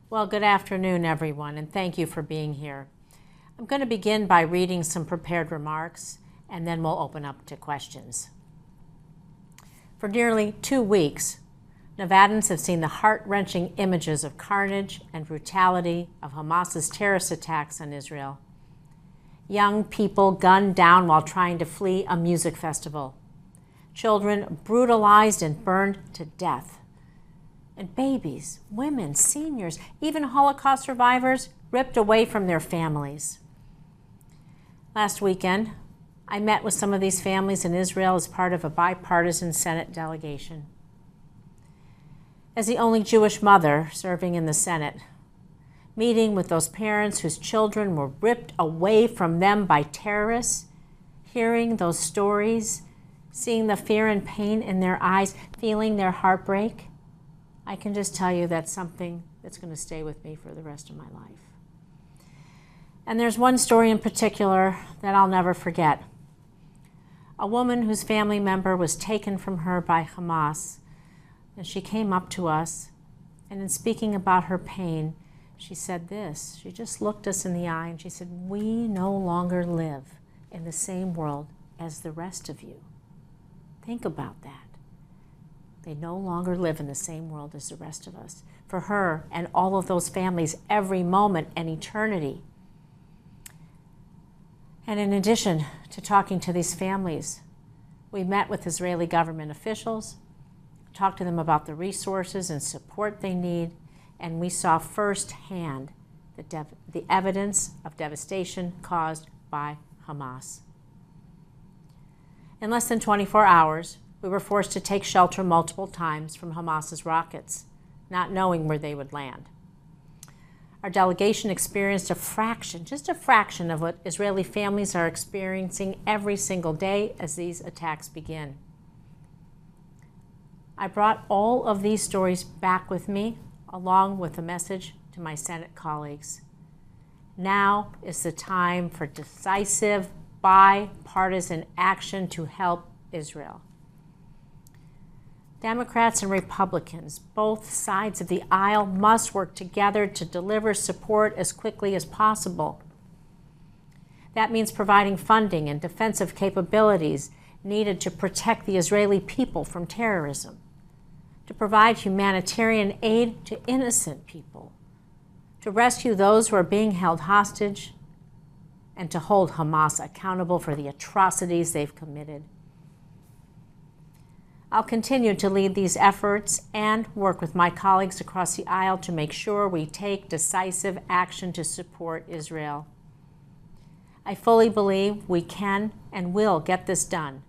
Well, good afternoon, everyone, and thank you for being here. I'm going to begin by reading some prepared remarks, and then we'll open up to questions. For nearly 2 weeks, Nevadans have seen the heart-wrenching images of carnage and brutality of Hamas's terrorist attacks on Israel. Young people gunned down while trying to flee a music festival. Children brutalized and burned to death. And babies, women, seniors, even Holocaust survivors ripped away from their families. Last weekend, I met with some of these families in Israel as part of a bipartisan Senate delegation. As the only Jewish mother serving in the Senate, meeting with those parents whose children were ripped away from them by terrorists, hearing those stories, seeing the fear and pain in their eyes, feeling their heartbreak, I can just tell you that's something that's going to stay with me for the rest of my life. And there's one story in particular that I'll never forget. A woman whose family member was taken from her by Hamas, and she came up to us, and in speaking about her pain, she said this. She just looked us in the eye and she said, "We no longer live in the same world as the rest of you." Think about that. They no longer live in the same world as the rest of us. For her and all of those families, every moment and eternity. And in addition to talking to these families, we met with Israeli government officials, talked to them about the resources and support they need, and we saw firsthand the evidence of devastation caused by Hamas. In less than 24 hours, we were forced to take shelter multiple times from Hamas's rockets, not knowing where they would land. Our delegation experienced just a fraction of what Israeli families are experiencing every single day as these attacks begin. I brought all of these stories back with me, along with a message to my Senate colleagues. Now is the time for decisive, bipartisan action to help Israel. Democrats and Republicans, both sides of the aisle, must work together to deliver support as quickly as possible. That means providing funding and defensive capabilities needed to protect the Israeli people from terrorism, to provide humanitarian aid to innocent people, to rescue those who are being held hostage, and to hold Hamas accountable for the atrocities they've committed. I'll continue to lead these efforts and work with my colleagues across the aisle to make sure we take decisive action to support Israel. I fully believe we can and will get this done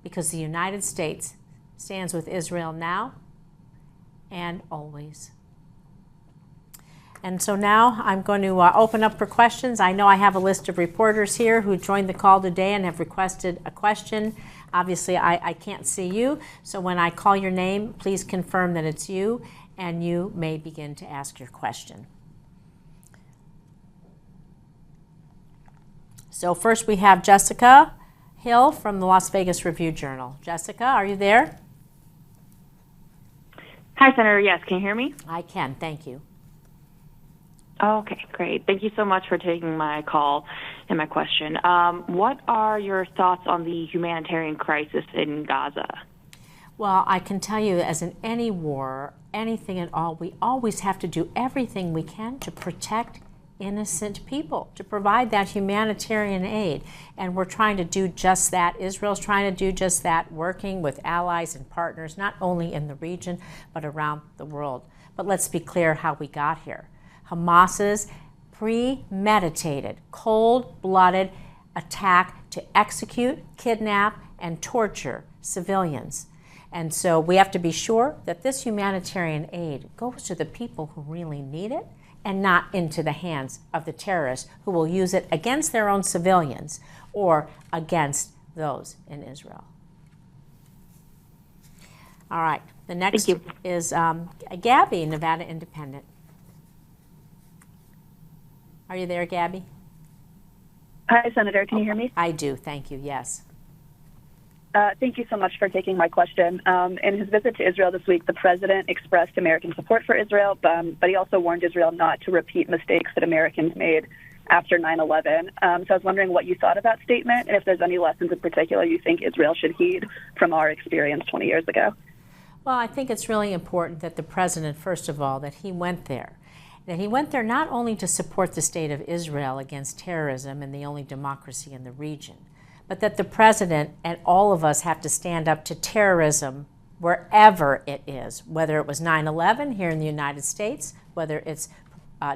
because the United States stands with Israel now and always. And so now I'm going to open up for questions. I know I have a list of reporters here who joined the call today and have requested a question. Obviously, I can't see you, so when I call your name, please confirm that it's you, and you may begin to ask your question. So first we have Jessica Hill from the Las Vegas Review-Journal. Jessica, are you there? Hi, Senator. Yes, can you hear me? I can, thank you. Okay, great. Thank you so much for taking my call and my question. What are your thoughts on the humanitarian crisis in Gaza? Well, I can tell you, as in any war, anything at all, we always have to do everything we can to protect innocent people, to provide that humanitarian aid. And we're trying to do just that. Israel's trying to do just that, working with allies and partners, not only in the region, but around the world. But let's be clear how we got here. Hamas's premeditated, cold-blooded attack to execute, kidnap, and torture civilians. And so we have to be sure that this humanitarian aid goes to the people who really need it and not into the hands of the terrorists who will use it against their own civilians or against those in Israel. All right, the next is Gabby, Nevada Independent. Are you there, Gabby? Hi, Senator. Can you hear me? I do. Thank you. Yes. Thank you so much for taking my question. In his visit to Israel this week, the president expressed American support for Israel, but he also warned Israel not to repeat mistakes that Americans made after 9/11. So I was wondering what you thought of that statement, and if there's any lessons in particular you think Israel should heed from our experience 20 years ago. Well, I think it's really important that the president, first of all, that he went there. That he went there not only to support the state of Israel against terrorism and the only democracy in the region, but that the president and all of us have to stand up to terrorism wherever it is, whether it was 9/11 here in the United States, whether it's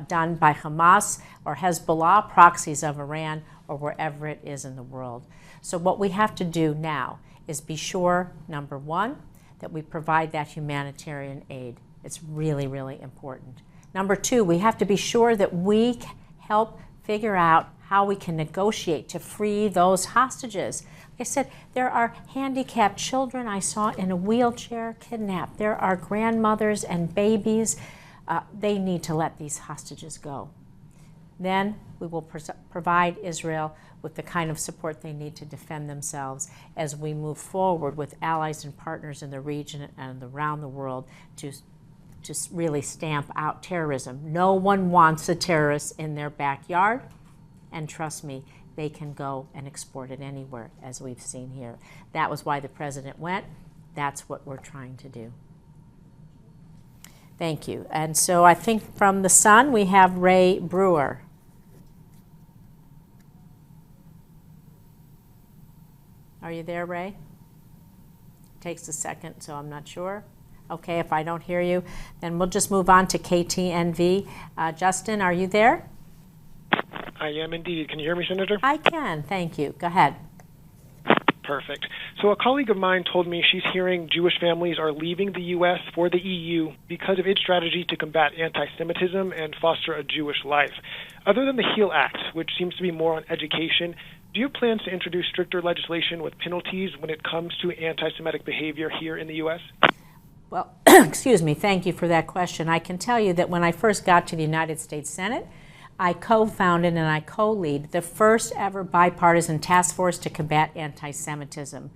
done by Hamas or Hezbollah, proxies of Iran, or wherever it is in the world. So what we have to do now is be sure, number one, that we provide that humanitarian aid. It's really, really important. Number two, we have to be sure that we help figure out how we can negotiate to free those hostages. Like I said, there are handicapped children I saw in a wheelchair kidnapped. There are grandmothers and babies. They need to let these hostages go. Then we will provide Israel with the kind of support they need to defend themselves as we move forward with allies and partners in the region and around the world to really stamp out terrorism. No one wants a terrorist in their backyard, and trust me, they can go and export it anywhere, as we've seen here. That was why the president went. That's what we're trying to do. Thank you. And so I think from the Sun, we have Ray Brewer. Are you there, Ray? Takes a second, so I'm not sure. Okay, if I don't hear you, then we'll just move on to KTNV. Justin, are you there? I am indeed. Can you hear me, Senator? I can, thank you. Go ahead. Perfect. So a colleague of mine told me she's hearing Jewish families are leaving the U.S. for the EU because of its strategy to combat anti-Semitism and foster a Jewish life. Other than the HEAL Act, which seems to be more on education, do you have plans to introduce stricter legislation with penalties when it comes to anti-Semitic behavior here in the U.S.? Well, excuse me, thank you for that question. I can tell you that when I first got to the United States Senate, I co-founded and I co-lead the first ever bipartisan task force to combat anti-Semitism.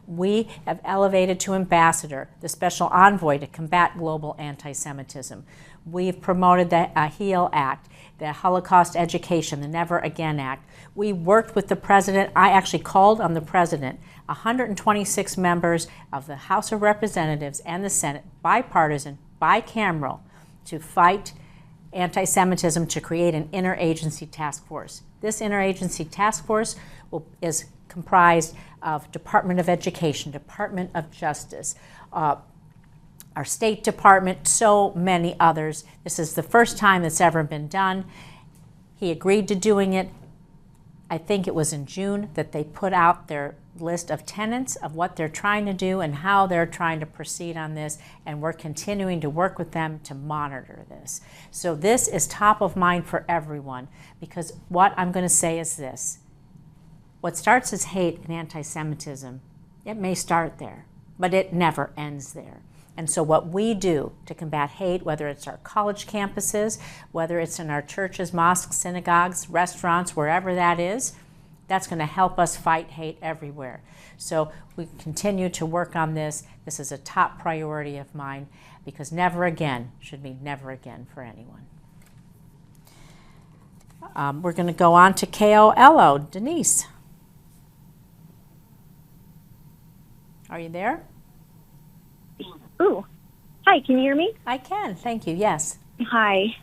We have elevated to ambassador the special envoy to combat global anti-Semitism. We've promoted the HEAL Act, the Holocaust Education, the Never Again Act. We worked with the president. I actually called on the president, 126 members of the House of Representatives and the Senate, bipartisan, bicameral, to fight anti-Semitism, to create an interagency task force. This interagency task force is comprised of Department of Education, Department of Justice, our State Department, so many others. This is the first time that's ever been done. He agreed to doing it. I think it was in June that they put out their list of tenets of what they're trying to do and how they're trying to proceed on this, and we're continuing to work with them to monitor this. So this is top of mind for everyone, because what I'm going to say is this. What starts as hate and anti-Semitism, it may start there, but it never ends there. And so what we do to combat hate, whether it's our college campuses, whether it's in our churches, mosques, synagogues, restaurants, wherever that is, that's going to help us fight hate everywhere. So we continue to work on this. This is a top priority of mine, because never again should mean never again for anyone. We're going to go on to KOLO. Denise. Are you there? Ooh. Hi, can you hear me? I can, thank you, yes. Hi,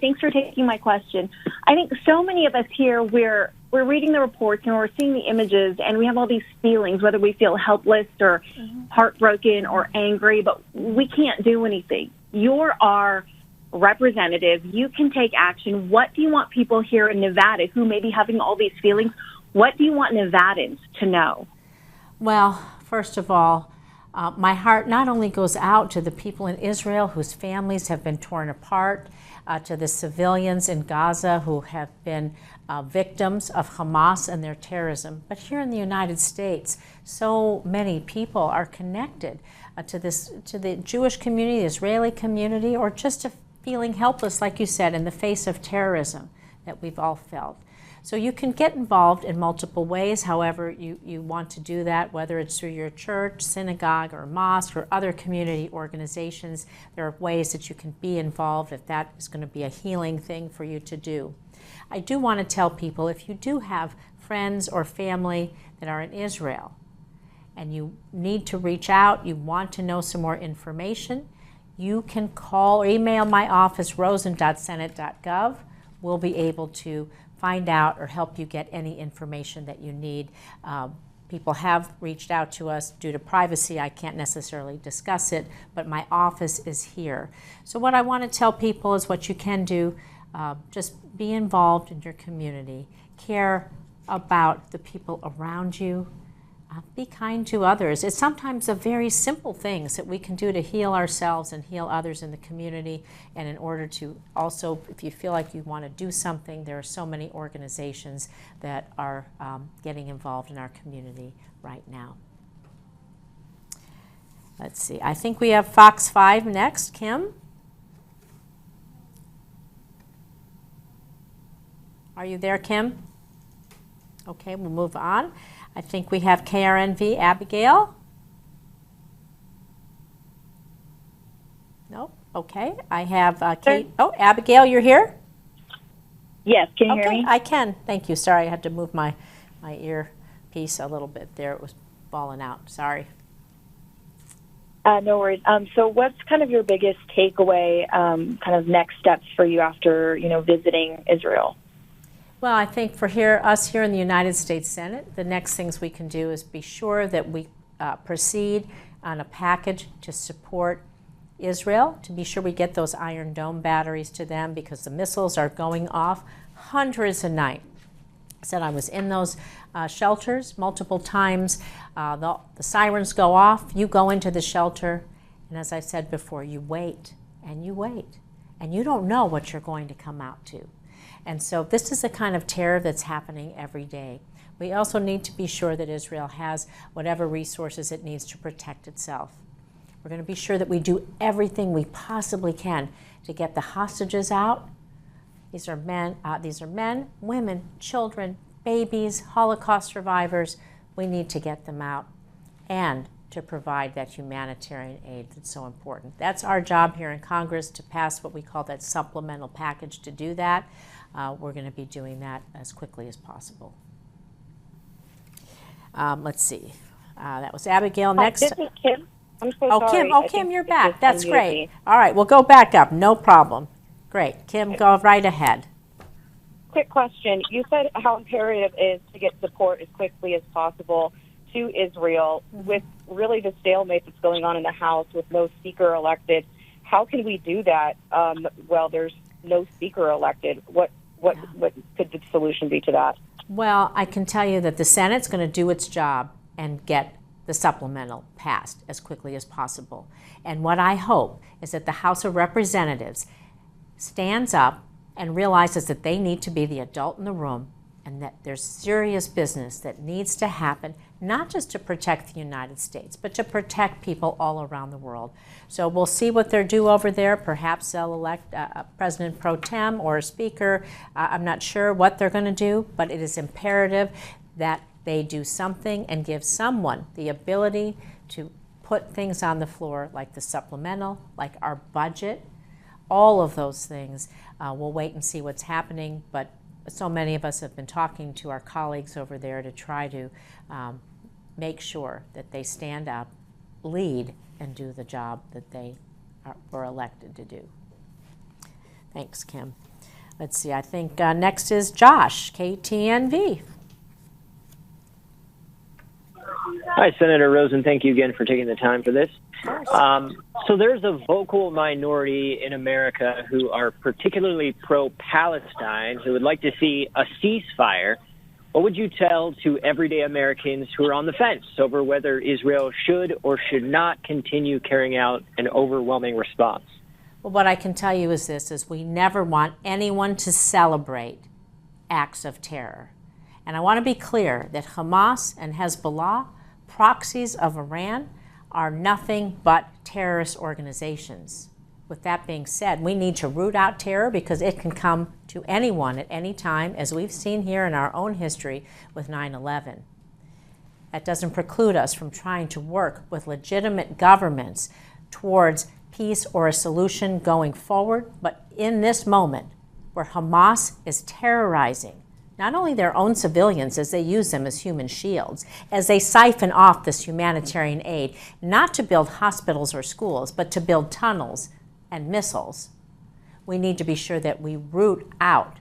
thanks for taking my question. I think so many of us here, we're reading the reports and we're seeing the images, and we have all these feelings, whether we feel helpless or heartbroken or angry, but we can't do anything. You're our representative. You can take action. What do you want people here in Nevada who may be having all these feelings, what do you want Nevadans to know? Well, first of all, my heart not only goes out to the people in Israel whose families have been torn apart, to the civilians in Gaza who have been victims of Hamas and their terrorism, but here in the United States, so many people are connected to the Jewish community, the Israeli community, or just feeling helpless, like you said, in the face of terrorism that we've all felt. So you can get involved in multiple ways, however you want to do that, whether it's through your church, synagogue, or mosque, or other community organizations. There are ways that you can be involved if that is going to be a healing thing for you to do. I do want to tell people, if you do have friends or family that are in Israel, and you need to reach out, you want to know some more information, you can call or email my office, rosen.senate.gov. We'll be able to find out or help you get any information that you need. People have reached out to us due to privacy. I can't necessarily discuss it, but my office is here. So what I want to tell people is what you can do. Just be involved in your community. Care about the people around you. Be kind to others. It's sometimes the very simple things that we can do to heal ourselves and heal others in the community. And in order to also, if you feel like you want to do something, there are so many organizations that are getting involved in our community right now. Let's see. I think we have Fox 5 next. Kim? Are you there, Kim? Okay, we'll move on. I think we have KRNV, Abigail. Nope. Okay. I have Kate. Oh, Abigail, you're here? Yes. Can you hear me? I can. Thank you. Sorry, I had to move my earpiece a little bit there. It was falling out. Sorry. No worries. So what's kind of your biggest takeaway, kind of next steps for you after, visiting Israel? Well, I think for us here in the United States Senate, the next things we can do is be sure that we proceed on a package to support Israel, to be sure we get those Iron Dome batteries to them, because the missiles are going off hundreds a night. I said I was in those shelters multiple times. The sirens go off, you go into the shelter, and as I said before, you wait, and you don't know what you're going to come out to. And so this is the kind of terror that's happening every day. We also need to be sure that Israel has whatever resources it needs to protect itself. We're going to be sure that we do everything we possibly can to get the hostages out. These are men, women, children, babies, Holocaust survivors. We need to get them out and to provide that humanitarian aid that's so important. That's our job here in Congress, to pass what we call that supplemental package to do that. We're going to be doing that as quickly as possible. Let's see. That was Abigail. Next. This is Kim. I'm so sorry. Kim. Oh, Kim, you're back. That's great. All right, we'll go back up. No problem. Great. Kim, go right ahead. Quick question. You said how imperative it is to get support as quickly as possible to Israel. With really the stalemate that's going on in the House with no speaker elected, how can we do that? Well, there's no speaker elected. What could the solution be to that? Well, I can tell you that the Senate's going to do its job and get the supplemental passed as quickly as possible. And what I hope is that the House of Representatives stands up and realizes that they need to be the adult in the room, and that there's serious business that needs to happen, not just to protect the United States, but to protect people all around the world. So we'll see what they'll do over there. Perhaps they'll elect a President pro tem or a speaker. I'm not sure what they're going to do, but it is imperative that they do something and give someone the ability to put things on the floor, like the supplemental, like our budget, all of those things. We'll wait and see what's happening, but so many of us have been talking to our colleagues over there to try to make sure that they stand up, lead, and do the job that they were elected to do. Thanks, Kim. Let's see, I think next is Josh, KTNV. Hi, Senator Rosen. Thank you again for taking the time for this. So there's a vocal minority in America who are particularly pro-Palestine, who would like to see a ceasefire. What would you tell to everyday Americans who are on the fence over whether Israel should or should not continue carrying out an overwhelming response? Well, what I can tell you is this, is we never want anyone to celebrate acts of terror. And I want to be clear that Hamas and Hezbollah, proxies of Iran, are nothing but terrorist organizations. With that being said, we need to root out terror because it can come to anyone at any time, as we've seen here in our own history with 9/11. That doesn't preclude us from trying to work with legitimate governments towards peace or a solution going forward, but in this moment where Hamas is terrorizing not only their own civilians as they use them as human shields, as they siphon off this humanitarian aid, not to build hospitals or schools, but to build tunnels and missiles, we need to be sure that we root out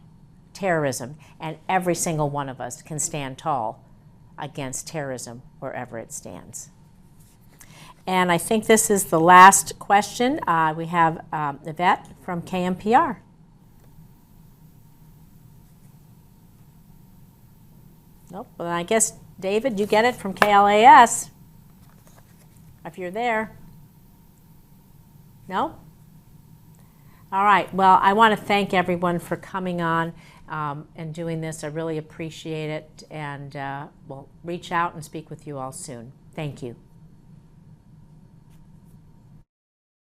terrorism, and every single one of us can stand tall against terrorism wherever it stands. And I think this is the last question. We have Yvette from KMPR. Nope. Well, I guess, David, you get it from KLAS, if you're there. No? All right. Well, I want to thank everyone for coming on and doing this. I really appreciate it. And we'll reach out and speak with you all soon. Thank you.